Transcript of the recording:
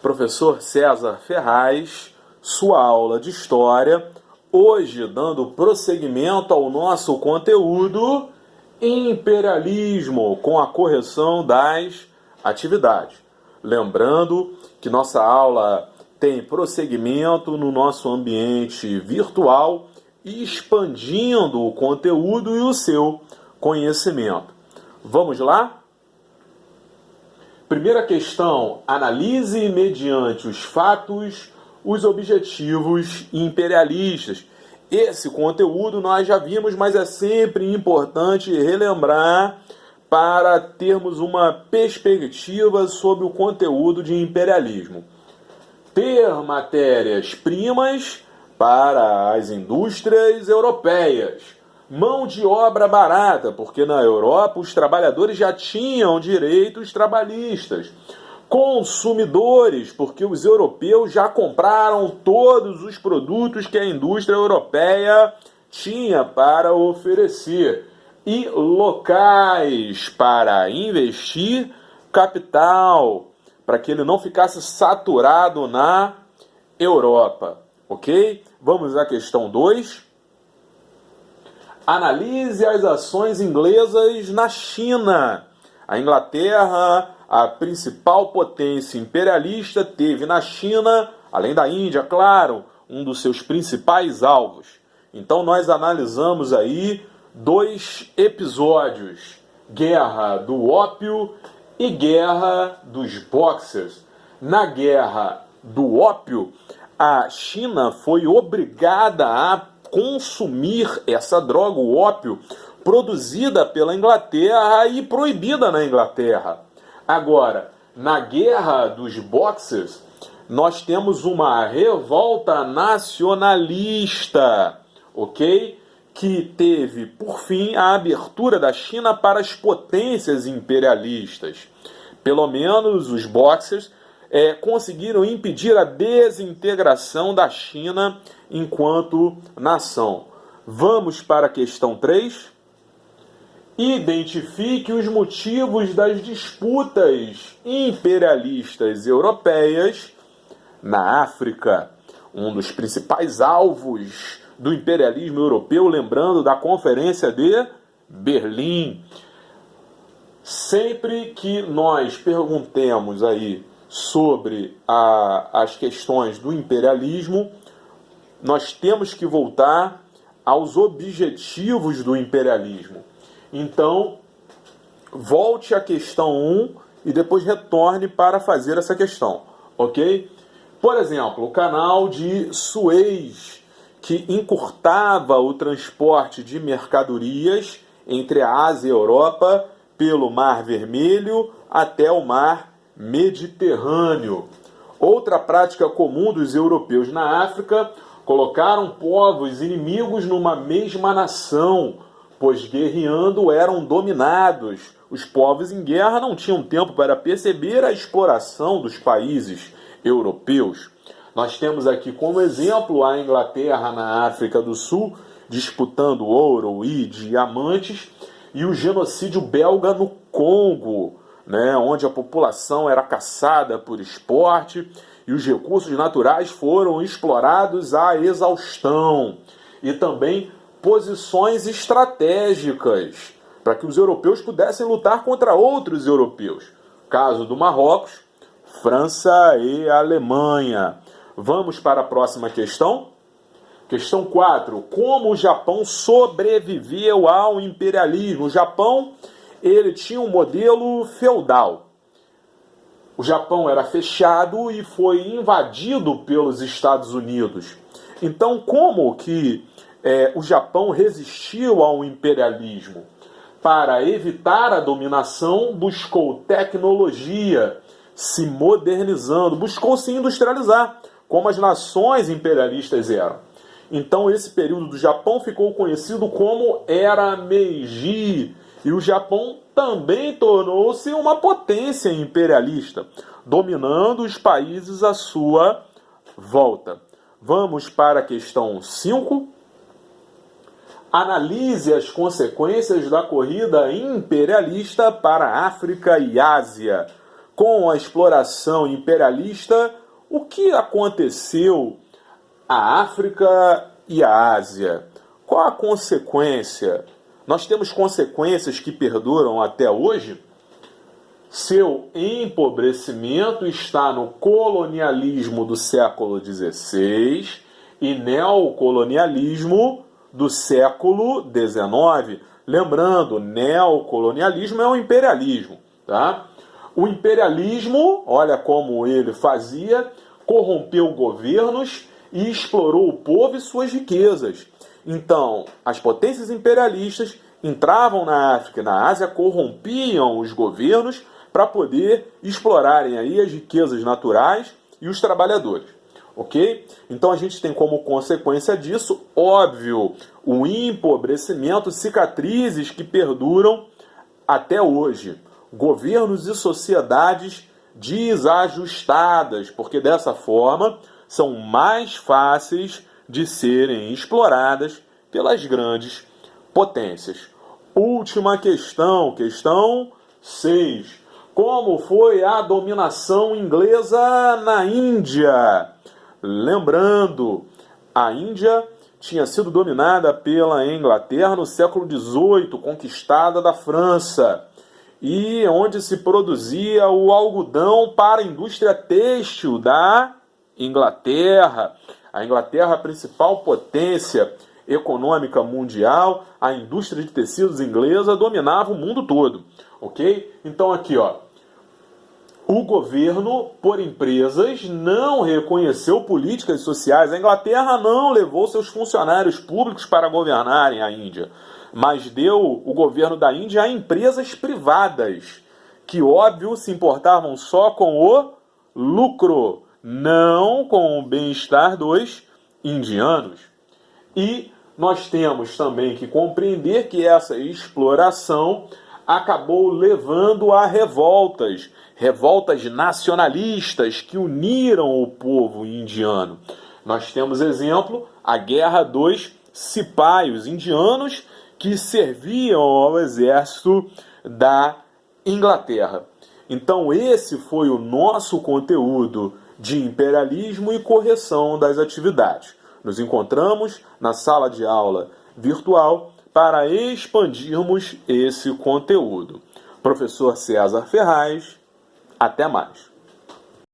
Professor César Ferraz, sua aula de História, hoje dando prosseguimento ao nosso conteúdo Imperialismo, com a correção das atividades. Lembrando que nossa aula tem prosseguimento no nosso ambiente virtual e expandindo o conteúdo e o seu conhecimento. Vamos lá? Primeira questão, analise mediante os fatos os objetivos imperialistas. Esse conteúdo nós já vimos, mas é sempre importante relembrar para termos uma perspectiva sobre o conteúdo de imperialismo. Ter matérias-primas para as indústrias europeias. Mão de obra barata, porque na Europa os trabalhadores já tinham direitos trabalhistas. Consumidores, porque os europeus já compraram todos os produtos que a indústria europeia tinha para oferecer. E locais para investir capital, para que ele não ficasse saturado na Europa. Ok? Vamos à questão 2. Analise as ações inglesas na China. A Inglaterra, a principal potência imperialista, teve na China, além da Índia, claro, um dos seus principais alvos. Então nós analisamos aí 2 episódios: Guerra do Ópio e Guerra dos Boxers. Na Guerra do Ópio, a China foi obrigada a consumir essa droga, o ópio, produzida pela Inglaterra e proibida na Inglaterra. Agora, na Guerra dos Boxers, nós temos uma revolta nacionalista, ok? Que teve, por fim, a abertura da China para as potências imperialistas. Pelo menos os Boxers conseguiram impedir a desintegração da China enquanto nação. Vamos para a questão 3. Identifique os motivos das disputas imperialistas europeias na África. Um dos principais alvos do imperialismo europeu, lembrando da Conferência de Berlim. Sempre que nós perguntemos aí sobre as questões do imperialismo, nós temos que voltar aos objetivos do imperialismo. Então, volte à questão 1 e depois retorne para fazer essa questão, ok? Por exemplo, o canal de Suez, que encurtava o transporte de mercadorias entre a Ásia e a Europa pelo Mar Vermelho até o Mar Mediterrâneo. Outra prática comum dos europeus na África: colocaram povos inimigos numa mesma nação, pois guerreando eram dominados. Os povos em guerra não tinham tempo para perceber a exploração dos países europeus. Nós temos aqui como exemplo a Inglaterra na África do Sul, disputando ouro e diamantes, e o genocídio belga no Congo, onde a população era caçada por esporte e os recursos naturais foram explorados à exaustão. E também posições estratégicas para que os europeus pudessem lutar contra outros europeus. Caso do Marrocos, França e Alemanha. Vamos para a próxima questão. Questão 4. Como o Japão sobreviveu ao imperialismo? O Japão, ele tinha um modelo feudal. O Japão era fechado e foi invadido pelos Estados Unidos. Então, como que o Japão resistiu ao imperialismo? Para evitar a dominação, buscou tecnologia, se modernizando, buscou se industrializar, como as nações imperialistas eram. Então, esse período do Japão ficou conhecido como Era Meiji. E o Japão também tornou-se uma potência imperialista, dominando os países à sua volta. Vamos para a questão 5. Analise as consequências da corrida imperialista para a África e Ásia. com a exploração imperialista, o que aconteceu à África e à Ásia? Qual a consequência? Nós temos consequências que perduram até hoje? Seu empobrecimento está no colonialismo do século XVI e neocolonialismo do século XIX. Lembrando, neocolonialismo é o imperialismo, tá? O imperialismo, olha como ele fazia, corrompeu governos e explorou o povo e suas riquezas. Então, as potências imperialistas entravam na África e na Ásia, corrompiam os governos para poder explorarem aí as riquezas naturais e os trabalhadores. Ok? Então a gente tem como consequência disso, óbvio, o empobrecimento, cicatrizes que perduram até hoje. Governos e sociedades desajustadas, porque dessa forma são mais fáceis de serem exploradas pelas grandes potências. Última questão, questão 6. Como foi a dominação inglesa na Índia? Lembrando, a Índia tinha sido dominada pela Inglaterra no século XVIII, conquistada da França, e onde se produzia o algodão para a indústria têxtil da Inglaterra. A Inglaterra, a principal potência econômica mundial, a indústria de tecidos inglesa dominava o mundo todo, ok? Então aqui, ó, o governo por empresas não reconheceu políticas sociais. A Inglaterra não levou seus funcionários públicos para governarem a Índia, mas deu o governo da Índia a empresas privadas, que, óbvio, se importavam só com o lucro, não com o bem-estar dos indianos. E nós temos também que compreender que essa exploração acabou levando a revoltas nacionalistas que uniram o povo indiano. Nós temos exemplo, a Guerra dos Cipais indianos que serviam ao exército da Inglaterra. Então esse foi o nosso conteúdo de imperialismo e correção das atividades. Nos encontramos na sala de aula virtual para expandirmos esse conteúdo. Professor César Ferraz, até mais.